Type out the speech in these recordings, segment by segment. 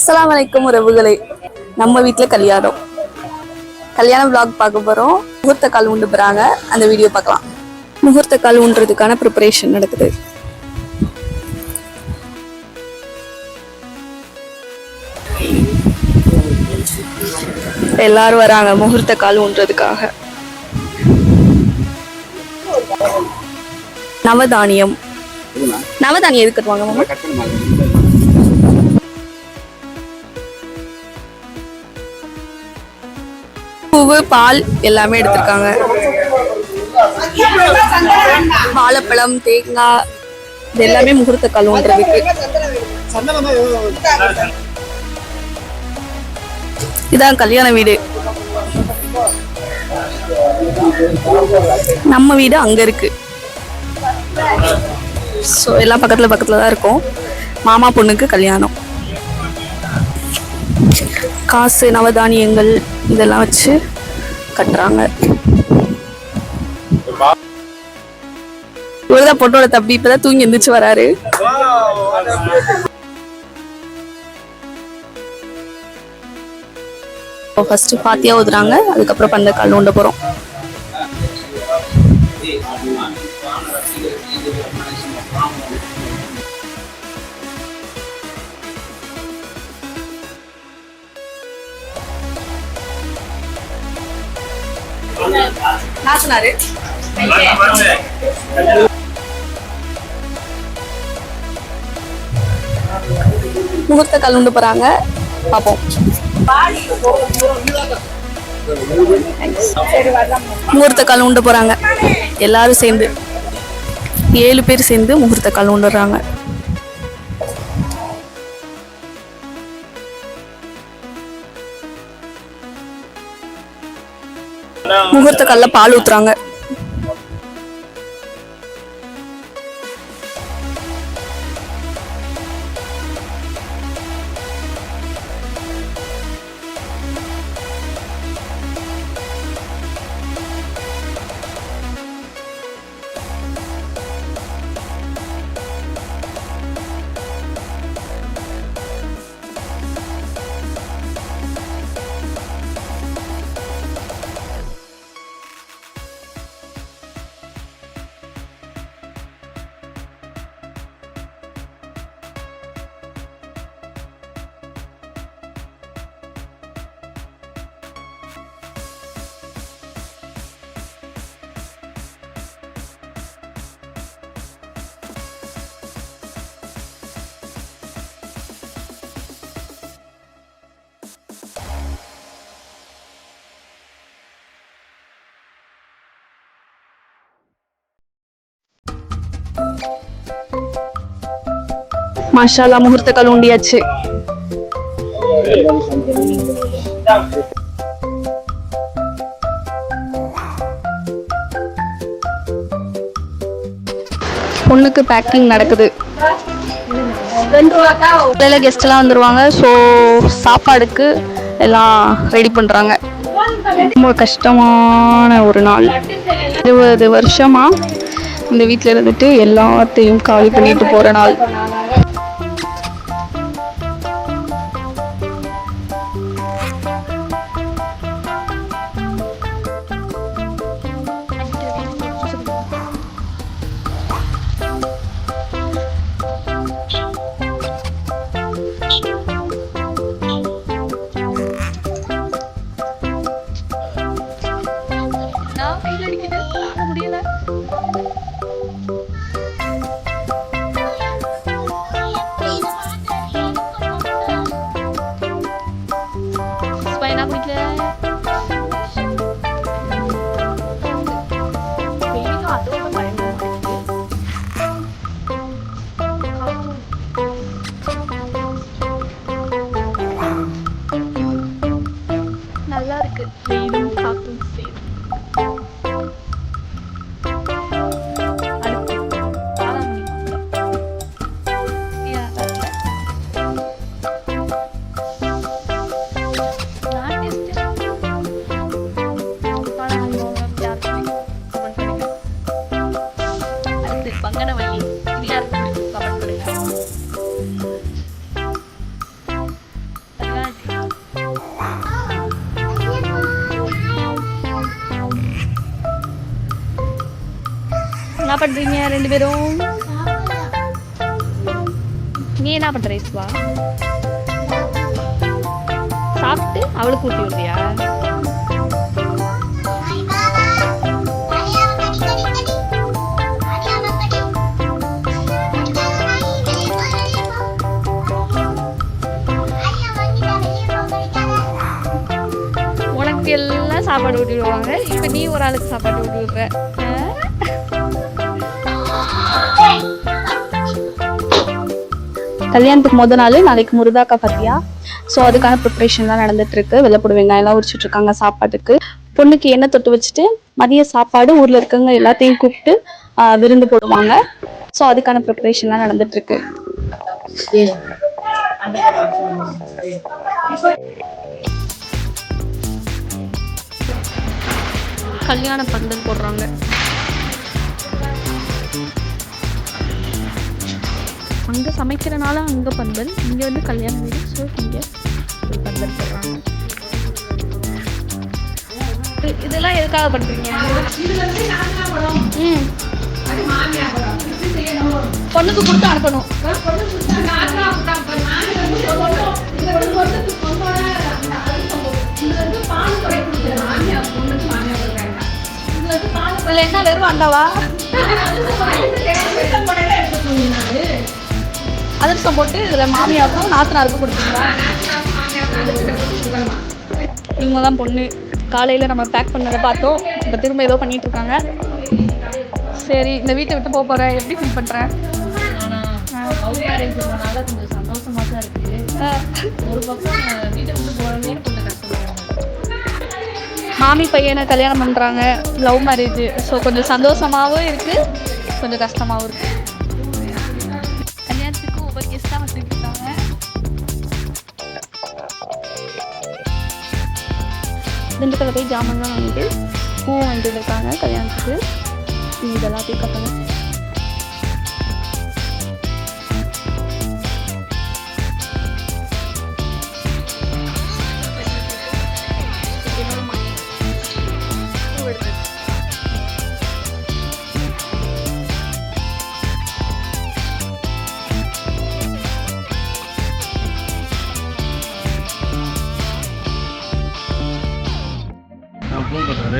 அஸ்ஸலாமு அலைக்கும் உறவுகளே. நம்ம வீட்டில் கல்யாண vlog பார்க்க போகிறோம். முகூர்த்த கால் ஊண்டு போகிறாங்க, அந்த வீடியோ பார்க்கலாம். முகூர்த்த கால் ஊண்டுறதுக்கான ப்ரிப்பரேஷன் நடக்குது. எல்லாரும் வராங்க முகூர்த்த கால் ஊண்டுறதுக்காக. நவதானியம் எதுக்கு கட்டுவாங்க மாமா? பூவு, பால் எல்லாமே எடுத்திருக்காங்க. வாழைப்பழம், தேங்காய் இது எல்லாமே முகூர்த்த கால் ஊண்டுறதுக்கு. இதான் கல்யாண வீடு. நம்ம வீடு அங்க இருக்கு. ஸோ எல்லாம் பக்கத்துல தான் இருக்கும். மாமா பொண்ணுக்கு கல்யாணம். காசு, நவதானியங்கள் இதெல்லாம் வச்சு கட்டுறாங்க. இவருதான் பொண்ணோட தம்பி, இப்பதான் தூங்கி எந்திரிச்சு வராரு. ஃபர்ஸ்ட் பாத்தியா ஊதுறாங்க, அதுக்கப்புறம் பந்த கால் ஊண்ட போறோம். முகூர்த்த கால் ஊண்ட போறாங்க, பாப்போம். முகூர்த்த கால் ஊண்ட போறாங்க எல்லாரும் சேர்ந்து. 7 பேர் சேர்ந்து முகூர்த்த கால் ஊண்டுறாங்க. முகூர்த்த கால்ல பால் ஊத்துறாங்க. மாஷால்லா, முகூர்த்த கால் ஊண்டியாச்சு. பொண்ணுக்கு பேக்கிங் நடக்குது. கெஸ்ட் எல்லாம் வந்துருவாங்க. ஸோ சாப்பாடுக்கு எல்லாம் ரெடி பண்றாங்க. ரொம்ப கஷ்டமான ஒரு நாள். 20 வருஷமா இந்த வீட்டில் இருந்துட்டு எல்லாத்தையும் காலி பண்ணிட்டு போற நாள். பண்றீங்க ரெண்டு பேரும்? நீ என்ன பண்ற இஸ்வா? சாப்பிட்டு அவளுக்கு ஊட்டி விடுறியா? உனக்கு எல்லாம் சாப்பாடு ஊட்டி விடுவாங்க, இப்ப நீ ஒரு ஆளுக்கு சாப்பாடு ஊட்டி விடுற. கல்யாணத்துக்கு முதல் நாள் நாளைக்கு முருதாக்கா பத்தியா. ஸோ அதுக்கான ப்ரிப்ரேஷன்லாம் நடந்துட்டு இருக்கு. வெள்ளைப்பூடு வெங்காயம்லாம் உரிச்சிட்டு இருக்காங்க சாப்பாட்டுக்கு. பொண்ணுக்கு எண்ணெய் தொட்டு வச்சுட்டு மதிய சாப்பாடு ஊர்ல இருக்கவங்க எல்லாத்தையும் கூப்பிட்டு விருந்து போடுவாங்க. ஸோ அதுக்கான ப்ரிப்ரேஷன்லாம் நடந்துட்டு இருக்கு. கல்யாண பந்தல் போடுறாங்க. அங்கே சமைக்கிறனால அங்கே பந்தல், இங்கே வந்து கல்யாண வீடு. ஸோ இங்கே பந்தல் போடுறாங்க. இதெல்லாம் எதுக்காக பண்ணுறீங்க? பொண்ணுக்கு கொடுத்து அனுப்பணும். என்ன வெறும் அண்டாவா? அதிரசம் போட்டு இதில் மாமியாருக்கும் நாத்தனாருக்கும் கொடுத்துருங்களா? இவங்க தான் பொண்ணு. காலையில் நம்ம பேக் பண்ணதை பார்த்தோம். இப்போ திரும்ப ஏதோ பண்ணிட்டு இருக்காங்க. சரி, இந்த வீட்டை விட்டு போக போகிறேன். எப்படி ஃபீல் பண்ணுறேன்? கொஞ்சம் சந்தோஷமாக தான் இருக்குது. ஒரு பக்கம் வீட்டை விட்டு போகிறதே கொஞ்சம் கஷ்டமாக. மாமி பையனை கல்யாணம் பண்ணுறாங்க, லவ் மேரேஜ். ஸோ கொஞ்சம் சந்தோஷமாகவும் இருக்குது, கொஞ்சம் கஷ்டமாகவும் இருக்குது. கல்யாணத்துக்கு ஒவ்வொரு கெஸ்ட்டாக வந்துருக்காங்க. திண்டுக்கல்ல போய் ஜாமான்லாம் வாங்கிட்டு பூ வாங்கிட்டு இருக்காங்க கல்யாணத்துக்கு. இதெல்லாம் பிக்கப் பண்ண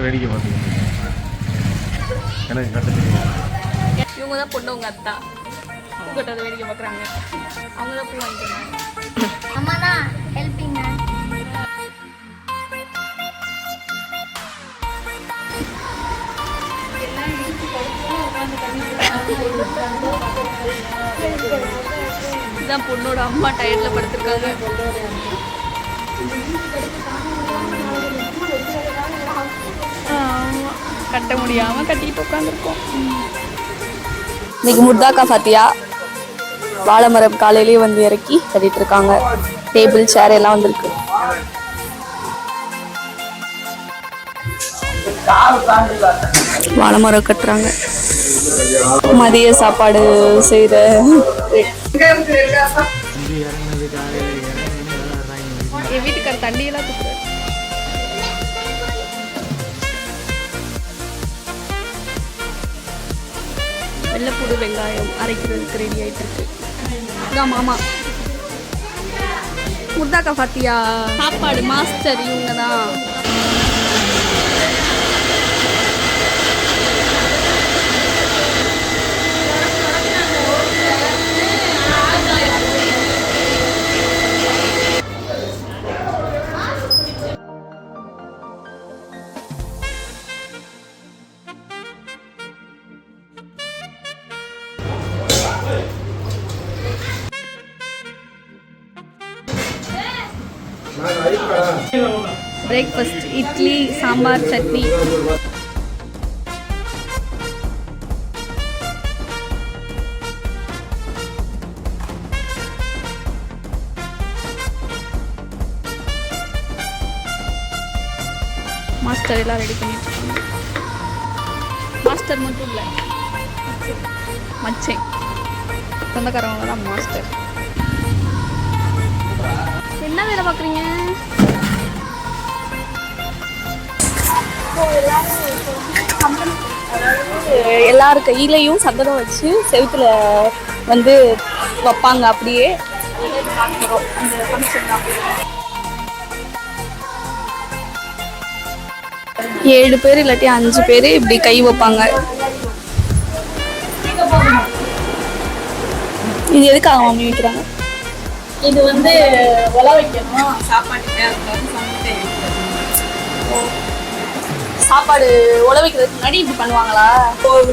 வேடிக்கை பார்த்துக்கிட்டு எனக்கு கற்றுக்கிட்டு. இவங்க தான் பொண்ணு, உங்க அத்தா பூ கட்டுறதை வேடிக்கை பார்க்குறாங்க. அவங்க தான் பூ வாங்கிக்கிறாங்க. அம்மா தான் ஹெல்பிங்க. இதுதான் பொண்ணோட அம்மா டயர்ல படுத்திருக்காங்க. கட்ட முடியாம கட்டிட்டு உட்காந்துருக்கோம். இன்னைக்கு முர்தாக்கா பாத்தியா, வாழை மரம் காலையிலேயே வந்து இறக்கி கட்டிட்டு இருக்காங்க. டேபிள் சேர் எல்லாம் வந்திருக்கு. வாழை மரம் கட்டுறாங்க. மதிய சாப்பாடு செய்த என் வீட்டுக்கார தண்ணியெல்லாம் தூக்குறாரு. வெள்ளைப்பூடு வெங்காயம் அரைக்கிறதுக்கு ரெடி ஆயிட்டு இருக்கு. இதான் மாமா. முர்தாக்கா பாத்தியா, சாப்பாடு மாஸ்டர் இவங்க தான். பிரேக்ஃபாஸ்ட் இட்லி, சாம்பார், சட்னி. மாஸ்டர் எல்லாம் ரெடி பண்ணிட்டு இருக்காங்க. மாஸ்டர் மட்டும் இல்லை, மச்சை சொந்தக்காரவங்க தான் மாஸ்டர். என்ன வேலை பார்க்குறீங்க? கம்பெனி எல்லார் கையிலையும் சந்தனம் வச்சு செவுத்துல வந்து வைப்பாங்க. அப்படியே அந்த ஃபங்க்ஷன் 7 பேர் இல்லாட்டி 5 பேர் இப்படி கை வைப்பாங்க. இது எதுக்காக மாமி வைக்கிறாங்க? இது வந்து உல வைக்கணும் சாப்பாட்டுக்கு. சாப்பாடு உல வைக்கிறதுக்கு முன்னாடி இப்படி பண்ணுவாங்களா?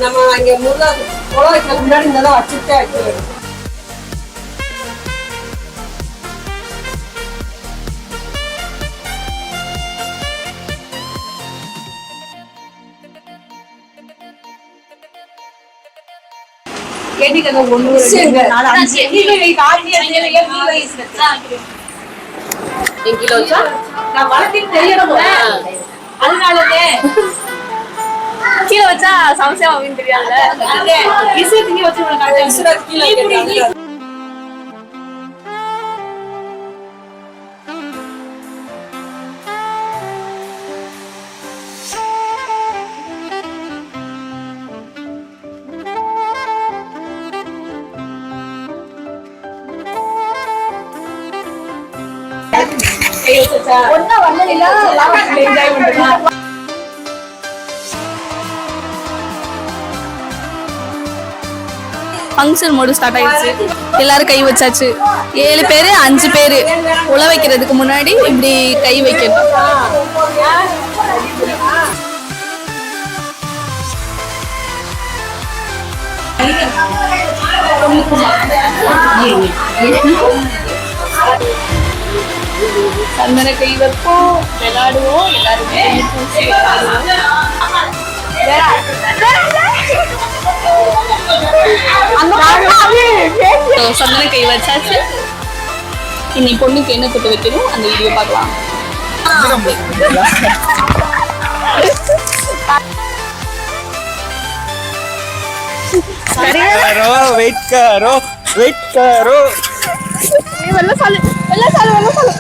நம்ம அங்கே முருகா உல வைக்கிறதுக்கு முன்னாடி இதெல்லாம் வச்சுட்டு வைக்கணும். கேட்டிக்கதை 1 2 4 5 கிலோ வச்சா நான் வளர்த்திட்டு தெரியணும். அதனாலதே கீழே வச்சா சமைச்சா அப்படின்னு தெரியாதுல்ல. விஷயத்துக்கு வச்சு கீழே ஒன்னா வந்தீங்களா என்ஜாய் பண்ணுறா. ஃபங்க்ஷன் மோடு ஸ்டார்ட் ஆயிடுச்சு. எல்லாரும் கை வச்சாச்சு. 7 பேர் 5 பேர் உல வைக்கிறதுக்கு முன்னாடி இப்படி கை வைக்கணும். சந்தன கை வைப்போம், விளையாடுவோம், எல்லாருமே சந்தன கை வச்சாச்சு. இனி பொண்ணுக்கு என்ன கொட்டு வைக்கணும் அந்த வீடியோ பார்க்கலாம். वेट करो वेट करो வெள்ள சாலு வெள்ள சாலு வெள்ள சாலு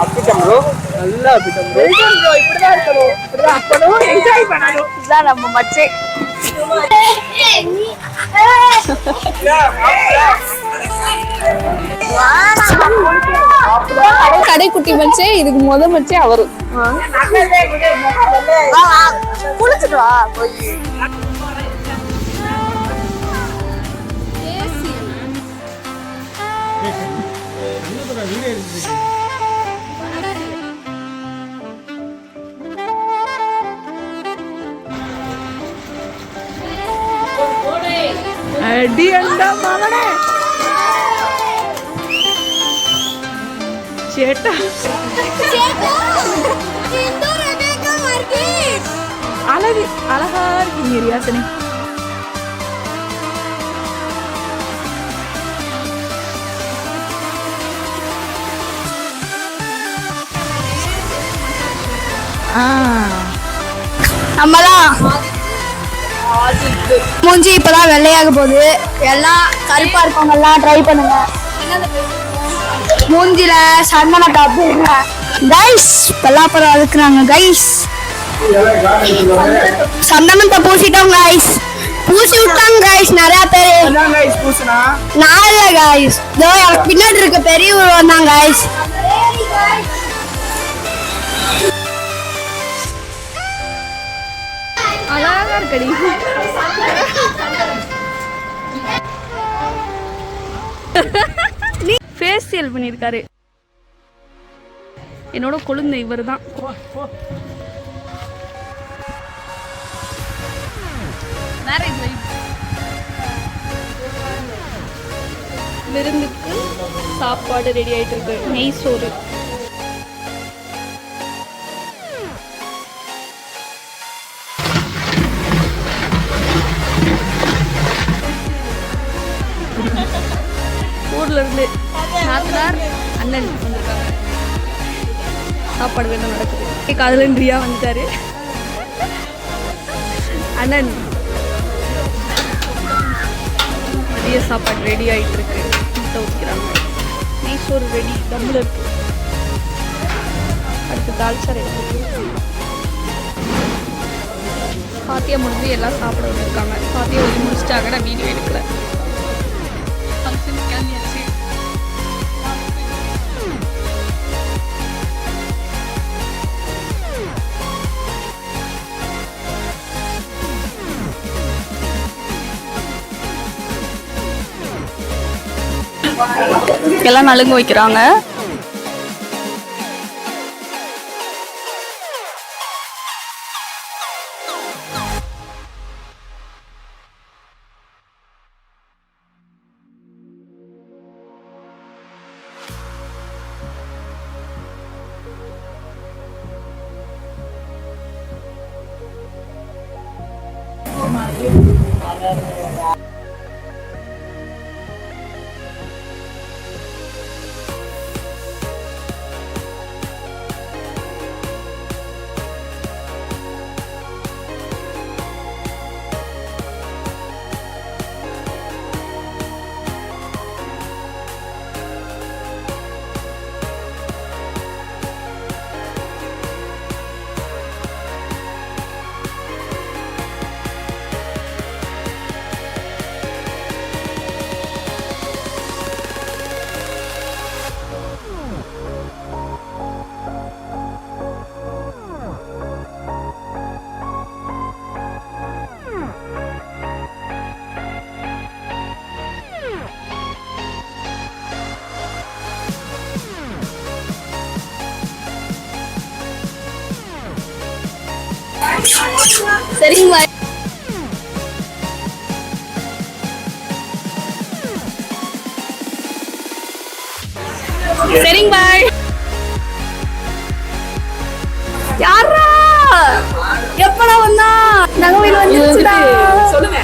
அப்பிட்டம் ப்ரோ நல்லா அப்பிட்டம் ப்ரோ இப்படி தான் இருக்கணும். இப்படி தான் இருக்கணும். என்ஜாய் பண்ணணும். இதுதான் நம்ம மச்சே. கடை குட்டி மச்சே. இதுக்கு மச்சே அவரு குளிச்சுட்டு வா போய். அடி அண்டா மகனே சேட்டா அழகு அழகா இருக்கீங்க ரியாசனி. நம்மதான் மூஞ்சி இப்பதான் வெள்ளையாக போகுது. எல்லாம் கருப்பா இருக்கவங்க எல்லாம் ட்ரை பண்ணுங்க. மூஞ்சில சந்தனத்தை அப்படிங்க கைஸ். பல்லாப்பழம் அதுக்குறாங்க கைஸ். சந்தனத்தை பூசிட்டோம் கைஸ். பூசி விட்டாங்க கைஸ் நிறைய பேரு. நான் இல்ல கைஸ். இதோ எனக்கு பின்னாடி இருக்க பெரியவர் வந்தாங்க கைஸ். அழகா இருக்கடி. ஃபேஷியல் பண்ணியிருக்காரு. என்னோட கொழுந்தை இவர் தான். விருந்துக்கு சாப்பாடு ரெடி ஆயிட்டு இருக்கு. நெய் சோறு. ஊர்ல இருந்து நாத்தனார் அண்ணன் வந்திருக்காங்க. சாப்பாடு வேணும் நடக்குது. காதலன் ரியா வந்துட்டாரு. அண்ணன் மதிய சாப்பாடு ரெடி ஆயிட்டு இருக்கு. முட்டை ஊற்றிக்கிறாங்க. நெய் சோறு ரெடி தம்மில் இருக்கு. அடுத்து தால்சா ரெடி. பாத்தியா முடிஞ்சு எல்லாம் சாப்பிட வந்திருக்காங்க. பாத்தியா ஊதி முடிச்சிட்டாங்க. நான் வீடியோ எடுக்கல. ஃபங்க்ஷன் கிளம்பியாச்சு. எல்லாம் நலுங்கு வைக்கிறாங்க. சரிங்க பாய். சரிங்க பாய். யாரா எப்படா வந்தா? நகவில் வந்துச்சுடா. சொல்லுங்க.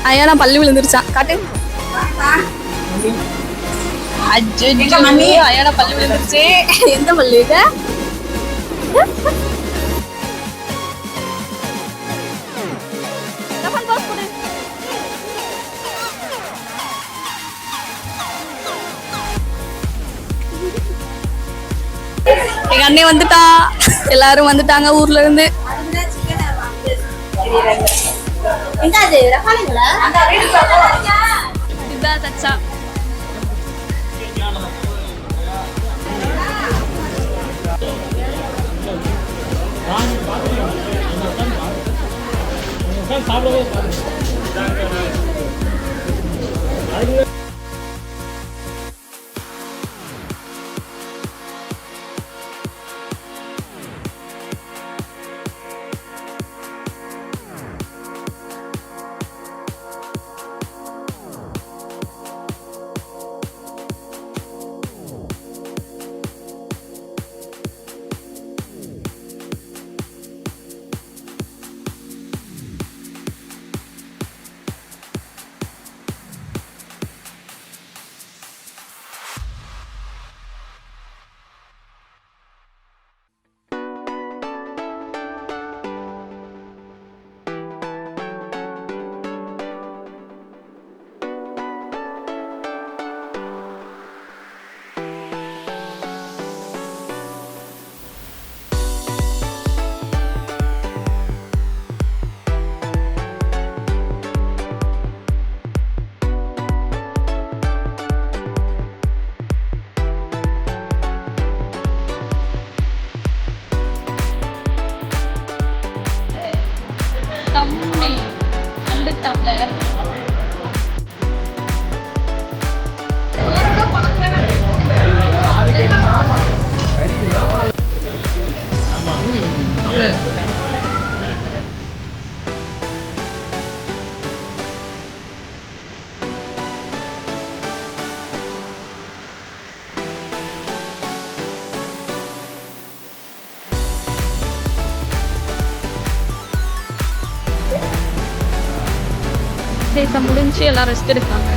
ஐயா நான் பள்ளி விழுந்துருச்சான். காட்டு. ஐயா நான் பள்ளி விழுந்துருச்சு. எந்த பள்ளி இது? எங்க அண்ணே வந்துட்டா. எல்லாரும் வந்துட்டாங்க ஊர்ல இருந்து. இதான் தச்சா. விசேஷம் முடிஞ்சு எல்லாம் ரெஸ்ட் எடுக்காங்க.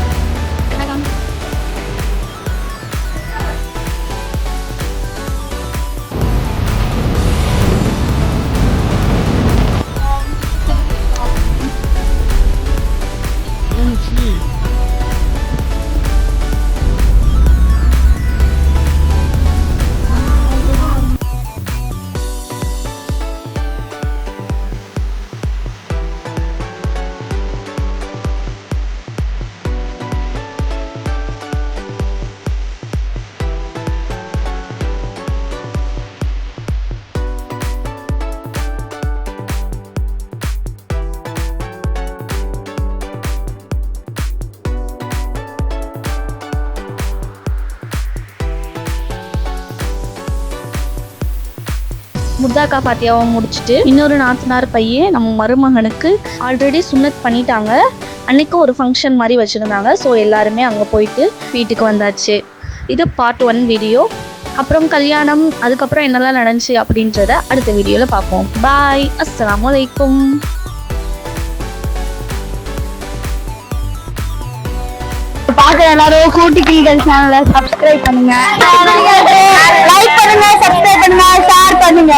முர்தாக்கா பாத்தியாவை முடிச்சுட்டு இன்னொரு நாத்தனார் பையன் நம்ம மருமகனுக்கு ஆல்ரெடி சுன்னத் பண்ணிட்டாங்க. அன்னைக்கு ஒரு ஃபங்க்ஷன் மாதிரி வச்சுருந்தாங்க. ஸோ எல்லாருமே அங்கே போயிட்டு வீட்டுக்கு வந்தாச்சு. இது பார்ட் 1 வீடியோ. அப்புறம் கல்யாணம் அதுக்கப்புறம் என்னெல்லாம் நடந்துச்சு அப்படின்றத அடுத்த வீடியோவில் பார்ப்போம். பாய், அஸ்ஸலாமு அலைக்கும். பார்க்குற எல்லாரும் கூட்டி கிளிகள் சேனலை சப்ஸ்கிரைப் பண்ணுங்க, லைக் பண்ணுங்க, சப்ஸ்கிரைப் பண்ணுங்க, ஷேர் பண்ணுங்க.